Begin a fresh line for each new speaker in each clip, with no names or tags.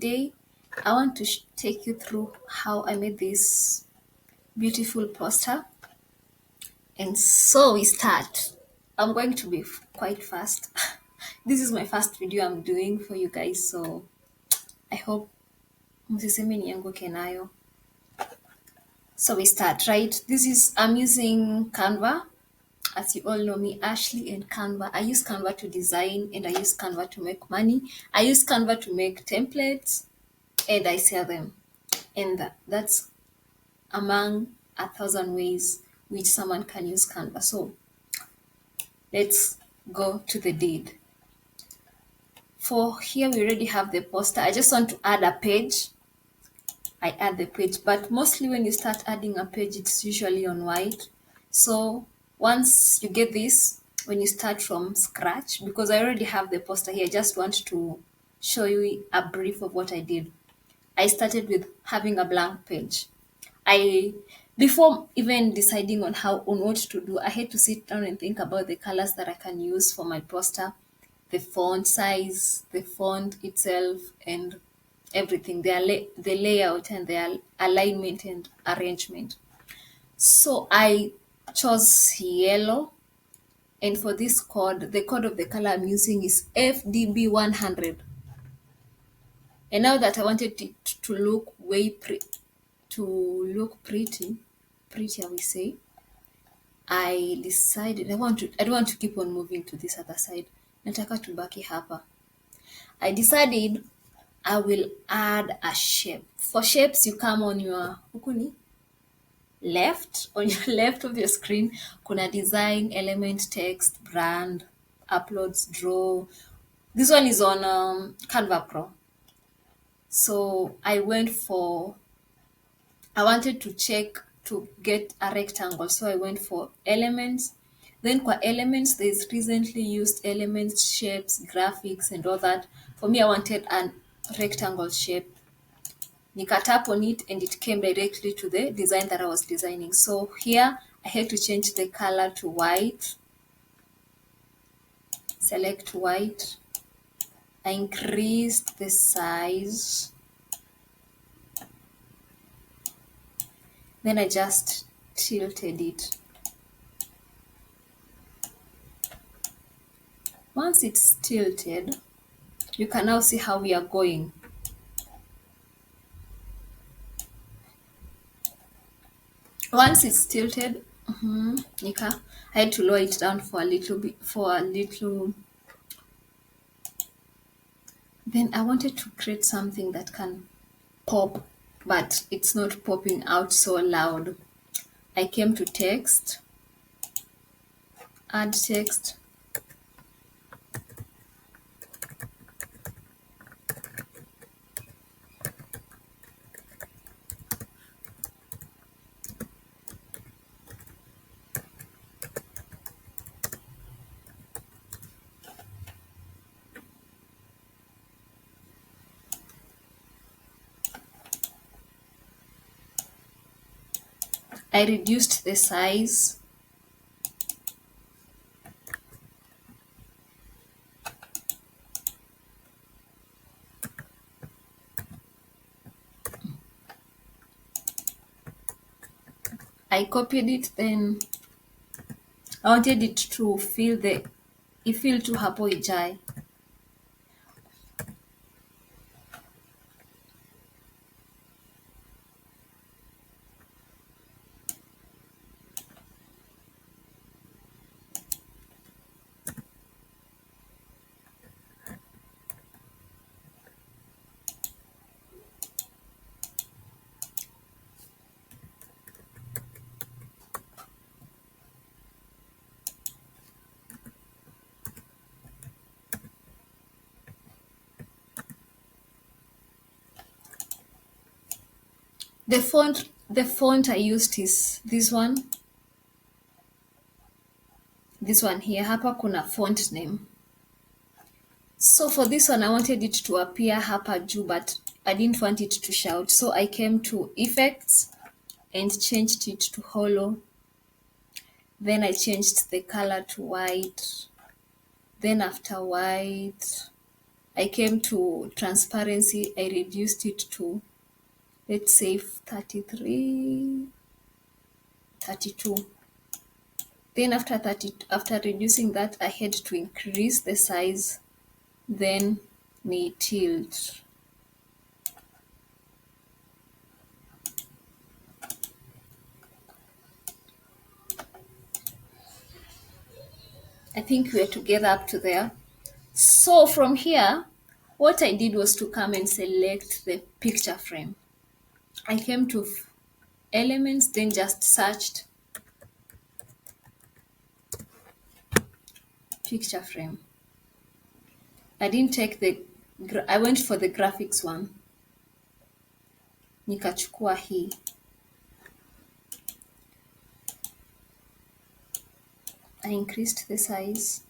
Today, I want to take you through how I made this beautiful poster. And so we start. I'm going to be quite fast. This is my first video I'm doing for you guys, so I hope msiseme nianguke nayo. So we start, right? I'm using Canva. As you all know me, Ashley, and Canva. I use Canva to design and I use Canva to make money. I use Canva to make templates and I sell them. And that's among 1,000 ways which someone can use Canva. So let's go to the deed. For here, we already have the poster. I just want to add a page. I add the page, but mostly when you start adding a page, it's usually on white. So once you get this, when you start from scratch, because I already have the poster here, I just want to show you a brief of what I did. I started with having a blank page. Before even deciding on what to do, I had to sit down and think about the colors that I can use for my poster, the font size, the font itself, and everything, the layout and the alignment and arrangement. So I chose yellow, and for this code, the code of the color I'm using is FDB 100. And now that I wanted it to look pretty, we say, I decided I don't want to keep on moving to this other side. Nataka tubaki hapa. I decided I will add a shape. For shapes, you come on your left, on your left of your screen, kuna design, element, text, brand, uploads, draw. This one is on Canva Pro. So I wanted to check to get a rectangle. So I went for elements. Then kwa elements, there's recently used elements, shapes, graphics, and all that. For me, I wanted a rectangle shape. Nika tap on it and it came directly to the design that I was designing. So here I had to change the color to white. Select white. I increased the size. Then I just tilted it. Once it's tilted, you can now see how we are going. Once it's tilted, I had to lower it down for a little. Then I wanted to create something that can pop, but it's not popping out so loud. I came to text, add text. I reduced the size. I copied it, then I wanted it to feel tu hapo ijae. The font I used is this one. This one here, hapa kuna font name. So for this one, I wanted it to appear hapa juu, but I didn't want it to shout. So I came to effects and changed it to hollow. Then I changed the color to white. Then after white, I came to transparency. I reduced it to, let's say, 33, 32. Then after reducing that, I had to increase the size, then me tilt. I think we're together up to there. So from here, what I did was to come and select the picture frame. I came to elements, then just searched picture frame. I didn't take I went for the graphics one. Nikachukua hii. I increased the size.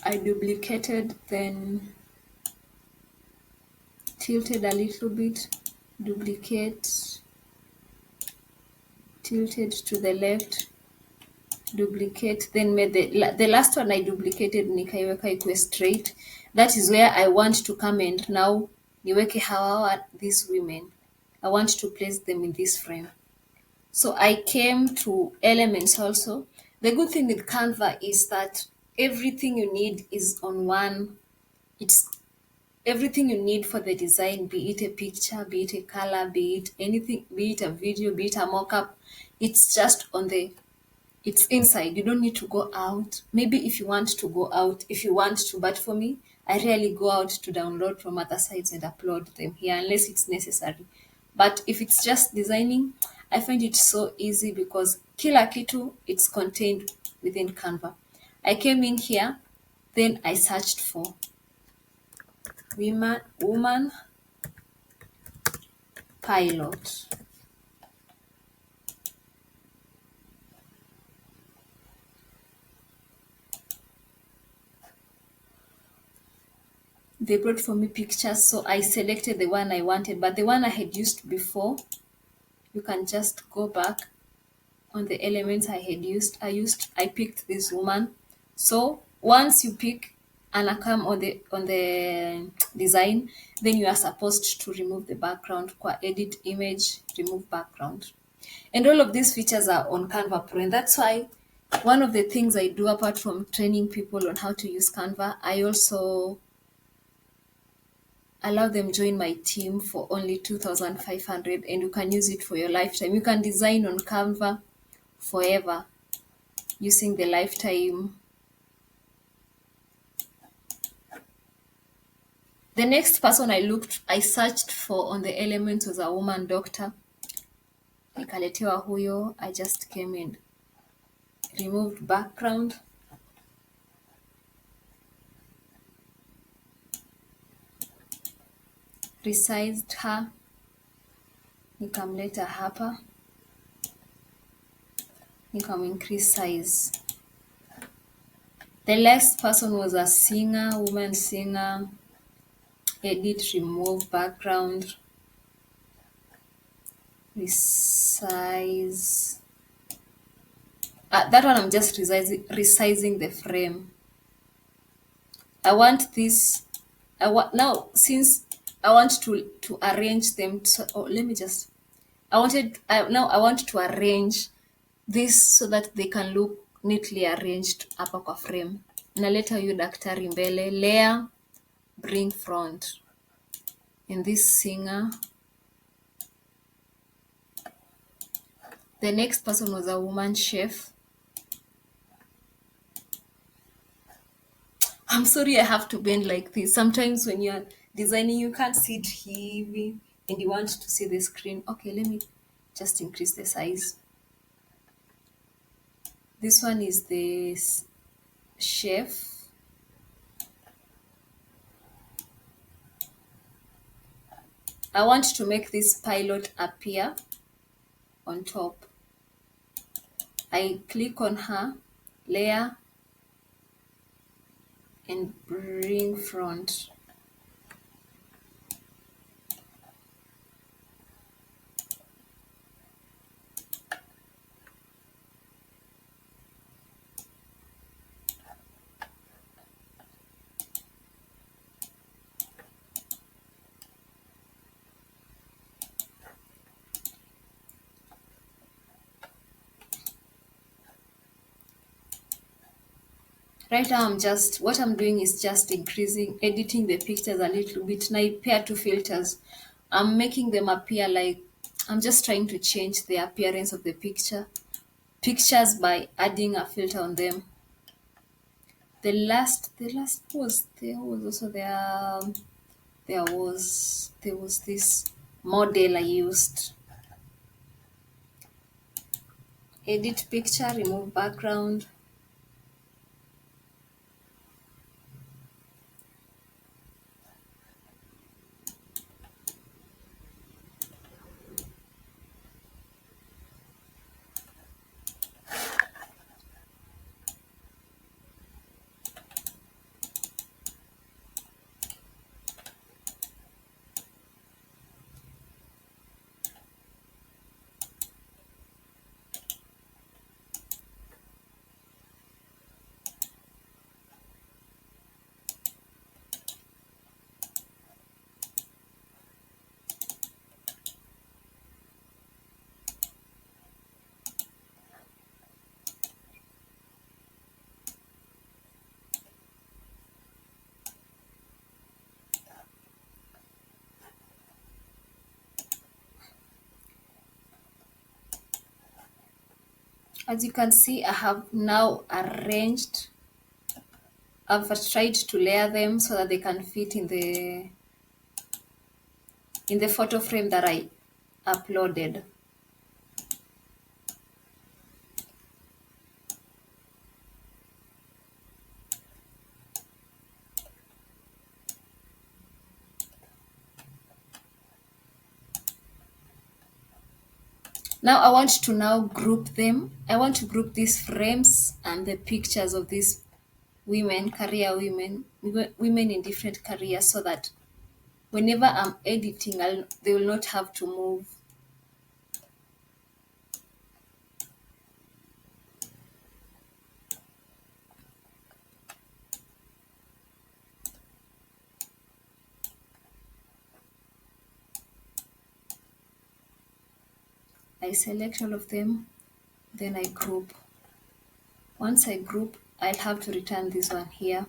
I duplicated, then tilted a little bit, duplicate, tilted to the left, duplicate, then made the last one I duplicated nikaiweka ikuwe straight. That is where I want to come and now niweke hawa these women. I want to place them in this frame. So I came to elements also. The good thing with Canva is that everything you need is on one. It's everything you need for the design, be it a picture, be it a color, be it anything, be it a video, be it a mock-up. It's just it's inside. You don't need to go out. Maybe if you want to go out, if you want to, but for me, I rarely go out to download from other sites and upload them here unless it's necessary. But if it's just designing, I find it so easy because kila kitu, it's contained within Canva. I came in here, then I searched for woman pilot. They brought for me pictures, so I selected the one I wanted, but the one I had used before, you can just go back on the elements I had used. I picked this woman. So once you pick and come on the design, then you are supposed to remove the background. Kwa edit image, remove background. And all of these features are on Canva Pro. And that's why one of the things I do apart from training people on how to use Canva, I also allow them join my team for only 2,500, and you can use it for your lifetime. You can design on Canva forever using the lifetime. The next person I searched for on the elements was a woman doctor. Nikaletewa huyo. I just came in, removed background, resized her, nikamleta hapa, increase size. The last person was a singer, woman singer. Edit, remove background, resize. That one I'm just resizing the frame. I want this. Now since I want to arrange them. Let me just. I want to arrange this so that they can look neatly arranged hapa kwa frame. Naleta huyu daktari mbele, layer, bring front. And this singer. The next person was a woman chef. I'm sorry I have to bend like this. Sometimes when you're designing, you can't see it heavy and you want to see the screen. Okay, let me just increase the size. This one is the chef. I want to make this pilot appear on top. I click on her, layer, and bring front. Right now, what I'm doing is just editing the pictures a little bit. Now, I pair two filters. I'm making them appear like I'm just trying to change the appearance of the pictures by adding a filter on them. The last was there was also there was this model I used. Edit picture, remove background. As you can see, I have now arranged. I've tried to layer them so that they can fit in the photo frame that I uploaded. Now I want to now group them. I want to group these frames and the pictures of these women, career women in different careers, so that whenever I'm editing, they will not have to move. I select all of them, then I group. Once I group, I'll have to return this one here.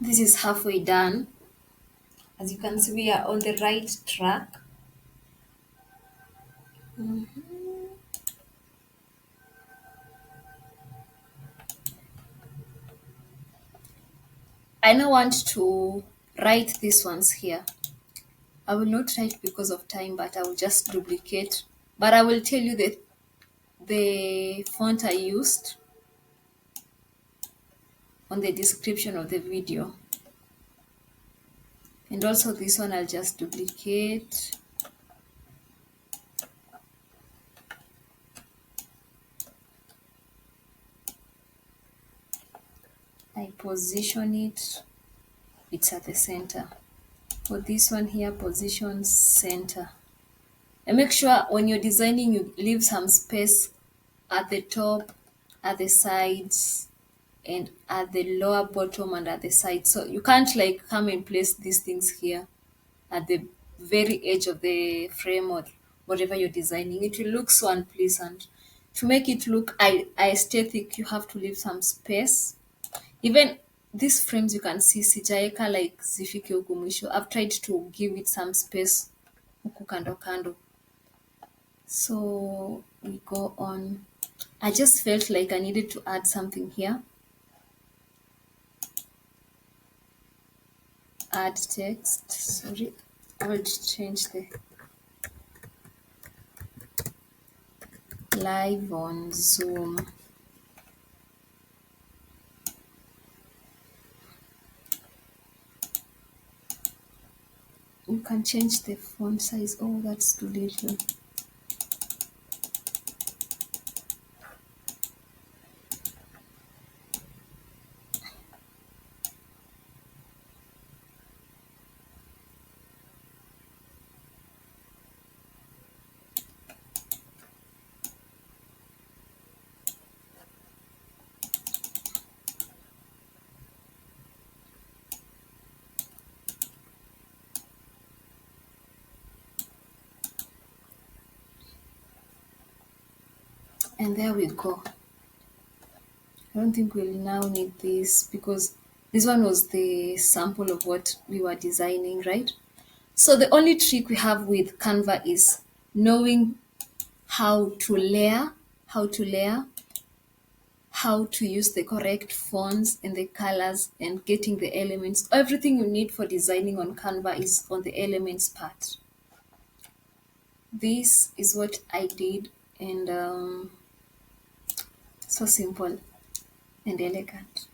This is halfway done. As you can see, we are on the right track. I now want to write these ones here. I will not write because of time, but I will just duplicate. But I will tell you the font I used on the description of the video. And also this one I'll just duplicate. I position it. It's at the center. For this one here, position center. And make sure when you're designing, you leave some space at the top, at the sides, and at the lower bottom and at the side. So you can't like come and place these things here at the very edge of the frame or whatever you're designing. It will look so unpleasant. To make it look aesthetic, you have to leave some space. Even these frames you can see sijaeka like zifike huku mwisho. I've tried to give it some space huku kando kando. So we go on. I just felt like I needed to add something here. Add text. Sorry, I will change the live on Zoom. You can change the font size. Oh, that's too little. And there we go. I don't think we'll now need this because this one was the sample of what we were designing, right? So the only trick we have with Canva is knowing how to layer, how to layer, how to use the correct fonts and the colors and getting the elements. Everything you need for designing on Canva is on the elements part. This is what I did, and so simple and elegant.